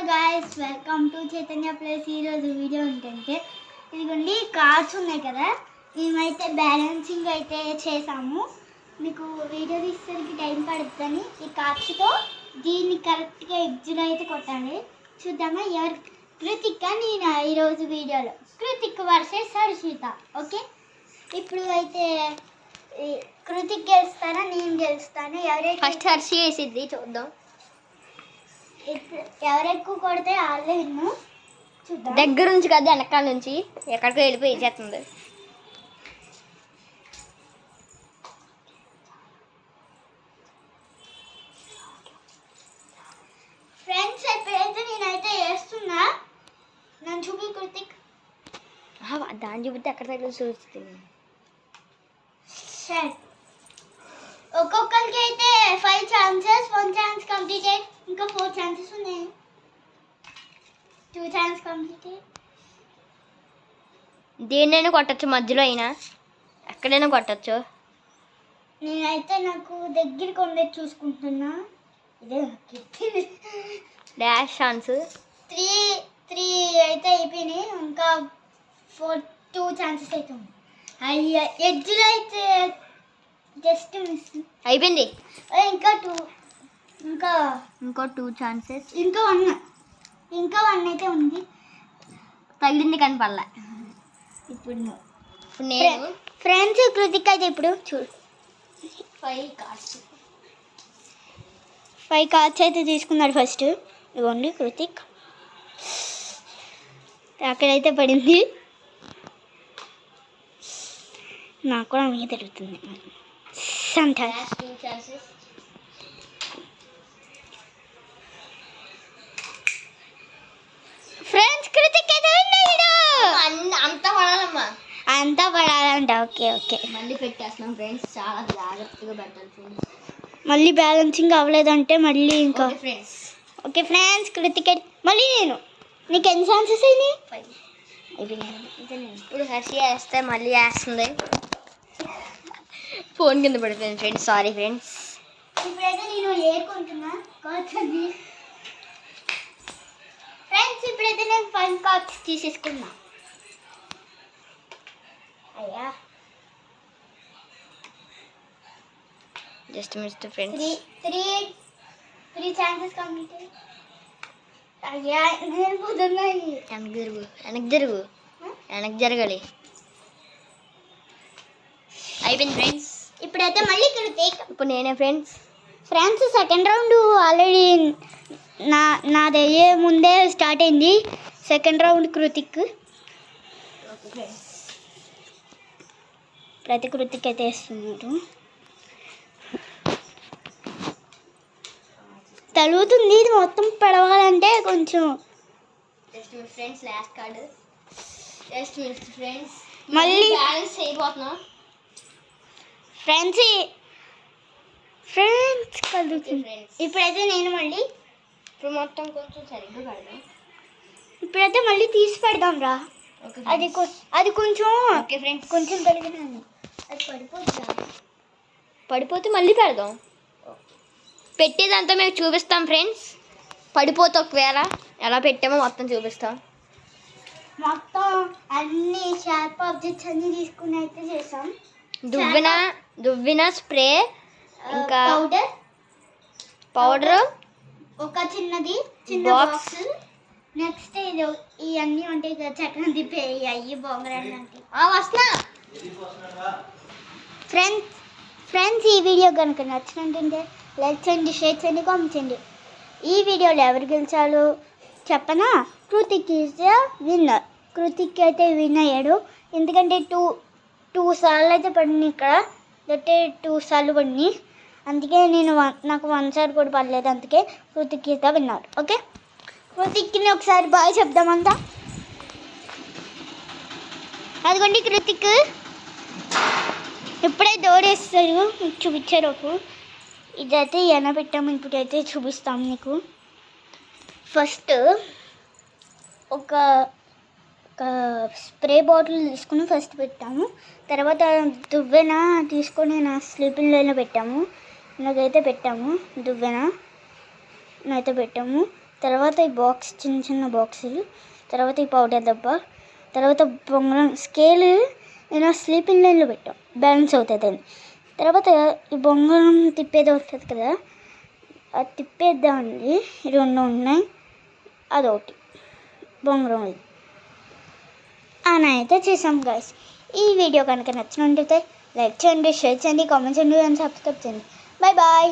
Guys welcome to Chaitanya place. ఈరోజు video ఏంటంటే ఇదిగోండి కార్డ్స్ ఉన్నాయి కదా, మేమైతే బ్యాలెన్సింగ్ అయితే చేసాము. మీకు వీడియో తీసేసరికి టైం పడుతుందని ఈ కార్డ్స్తో దీన్ని కరెక్ట్గా ఎగ్జులు అయితే కొట్టాలి. చూద్దామా ఎవరు కృతిక నేను ఈరోజు వీడియోలో కృతిక్ వర్సెస్ హర్షిత. ఓకే, ఇప్పుడు అయితే కృతిక్ గెలుస్తారా నేను గెలుస్తాను? ఎవరైతే ఫస్ట్ హర్షి వేసిద్ది చూద్దాం. ఎవరు ఎక్కువ కొడితే వాళ్ళే విన్ను. చూద్దాం. దగ్గర నుంచి కదా, వెనకాల నుంచి ఎక్కడికో వెళ్ళిపోయి వేసేస్తుంది. ఫ్రెండ్స్ ఎప్పుడైతే నేనైతే వేస్తున్నా నన్ను చూపి కృతిక్. దాన్ని చూపితే ఎక్కడ దగ్గర చూస్తుంది. సరే, ఒక్కొక్కరికి అయితే 5 ఛాన్సెస్, 1 ఛాన్స్ కంప్లీటెడ్, ఇంకా 4 ఛాన్సెస్ ఉన్నాయి. 2 ఛాన్స్ కంప్లీటెడ్. దేన్నైనా కొట్టచ్చు, మధ్యలో అయినా ఎక్కడైనా కొట్టచ్చు. నేనైతే నాకు దగ్గరికి ఉండేది చూసుకుంటున్నా. ఇదే డాష్ ఛాన్స్ 3 అయితే అయిపోయినాయి. ఇంకా 2 ఛాన్సెస్ అయితే ఉన్నాయి. అయ్యా ఎడ్జ్లో అయితే జస్ట్ మిస్ అయిపోయింది. ఇంకా ఇంకో 2 ఛాన్సెస్, ఇంకా 1 అయితే ఉంది. తగిలింది కానీ పడలే. ఇప్పుడు నేను ఫ్రెండ్స్ కృతిక్ అయితే ఇప్పుడు చూడు 5 కార్డ్స్ 5 కార్డ్స్ అయితే తీసుకున్నాడు ఫస్ట్. ఇవ్వండి కృతిక్, అక్కడైతే పడింది. నాకు కూడా మీద తిరుగుతుంది డాష్ 2 ఛాన్సెస్. ఫ్రెండ్స్ కృతిక్ అయితే విన్నాడు. అంతా పడాలమ్మా, అంతా పడాలంట. ఓకే ఓకే, మళ్ళీ పెట్టేస్తున్నాం ఫ్రెండ్స్, చాలా జాగ్రత్తగా పెట్టాలి ఫ్రెండ్స్. మళ్ళీ బ్యాలెన్సింగ్ అవ్వలేదంటే మళ్ళీ ఇంకా. ఫ్రెండ్స్ ఓకే ఫ్రెండ్స్ కృతిక్ మళ్ళీ నేను నీకు ఎన్ని ఛాన్సెస్ అయినాయి? 5. ఇప్పుడు హర్షి వేస్తే మళ్ళీ వేస్తుంది. ఫోన్ కింద పడిపోయింది ఫ్రెండ్స్, సారీ ఫ్రెండ్స్. ఇప్పుడైతే నేను ఏరుకుంటున్నా కార్డ్స్. ఫ్రెండ్స్ ఇప్పుడైతే నేను 5 కార్డ్స్ తీసేసుకున్నా. అయ్యా just mister friends. 3 chances complete. అయ్యా నేను పోతున్నాయి. వెనక్కి జరగాలి. అయిపోయింది ఫ్రెండ్స్. ఇప్పుడైతే మళ్ళీ కృతిక్. ఇప్పుడు నేనే ఫ్రెండ్స్. సెకండ్ రౌండ్ ఆల్రెడీ నాది అయ్యే ముందే స్టార్ట్ అయింది. Second round Kritik. ప్రతి కృతిక్ అయితే వేస్తున్నాడు. తలుగుతుంది ఇది మొత్తం పడవాలంటే కొంచెం. Just friends last card. Just friends మళ్ళీ బ్యాలెన్స్ అయిపోతున్నా. ఫ్రెండ్స్ కలుగుతుంది. ఇప్పుడైతే నేను మళ్ళీ ఇప్పుడు మొత్తం కొంచెం సరిగ్గా పడదాం. ఇప్పుడైతే మళ్ళీ తీసి పెడదాం రా. అది కొంచెం ఓకే ఫ్రెండ్స్, కొంచెం పెరిగినాను. అది పడిపోతే మళ్ళీ పెడదాం. పెట్టేదంతా మేము చూపిస్తాం ఫ్రెండ్స్. పడిపోతే ఒకవేళ ఎలా పెట్టామో మొత్తం చూపిస్తాం. మొత్తం అన్ని షార్ప్ ఆబ్జెక్ట్స్ అన్ని తీసుకుని అయితే చేసాం. దువ్విన స్ప్రే, ఇంకా పౌడర్, పౌడర్, ఒక చిన్న బాక్స్. నెక్స్ట్ ఇవన్నీ ఉంటాయి కదా, చక్రం తిప్పే అయ్యి బొంగరాలు లాంటివి. వస్తున్నా ఫ్రెండ్స్ ఈ వీడియో కనుక నచ్చినట్టుంటే లైక్ చేయండి, షేర్ చేయండి, కామెంట్ చేయండి. ఈ వీడియోలో ఎవరు గెలిచాలో చెప్పనా? Kritik is the winner. Kritik అయితే విన్ అయ్యాడు. ఎందుకంటే 2 సార్లు అయితే పడినాయి ఇక్కడ, అంటే 2 సార్లు పడినాయి. అందుకే నాకు 1 సార్ కూడా పడలేదు. అందుకే Kritik is the winner. Okay, కృతిక్ని ఒకసారి బాయ్ చెప్దామంతా. అదిగోండి కృతిక్ ఇప్పుడే దోడేస్తారు. మీకు చూపించారు. ఇదైతే పెట్టాము. ఇప్పుడైతే చూపిస్తాం మీకు. ఫస్ట్ ఒక స్ప్రే బాటిల్ తీసుకుని ఫస్ట్ పెట్టాము. తర్వాత దువ్వెన తీసుకొని నా స్లీపింగ్లో పెట్టాము. నాకైతే పెట్టాము దువ్వెన అయితే పెట్టాము. తర్వాత ఈ బాక్స్ చిన్న చిన్న బాక్సులు, తర్వాత ఈ పౌడర్ డబ్బా, తర్వాత బొంగరం స్కేల్ నేను స్లీపింగ్ లైన్లో పెట్టాం బ్యాలెన్స్ అవుతుందని. తర్వాత ఈ బొంగరం తిప్పేది వస్తుంది కదా, అది తిప్పేద్దామండి. 2 ఉన్నాయి, అదొకటి బొంగరం. అది అని అయితే చేసాం గైస్. ఈ వీడియో కనుక నచ్చినట్లయితే లైక్ చేయండి, షేర్ చేయండి, కామెంట్ చేయండి అండ్ సబ్స్క్రైబ్ చేయండి. Bye bye.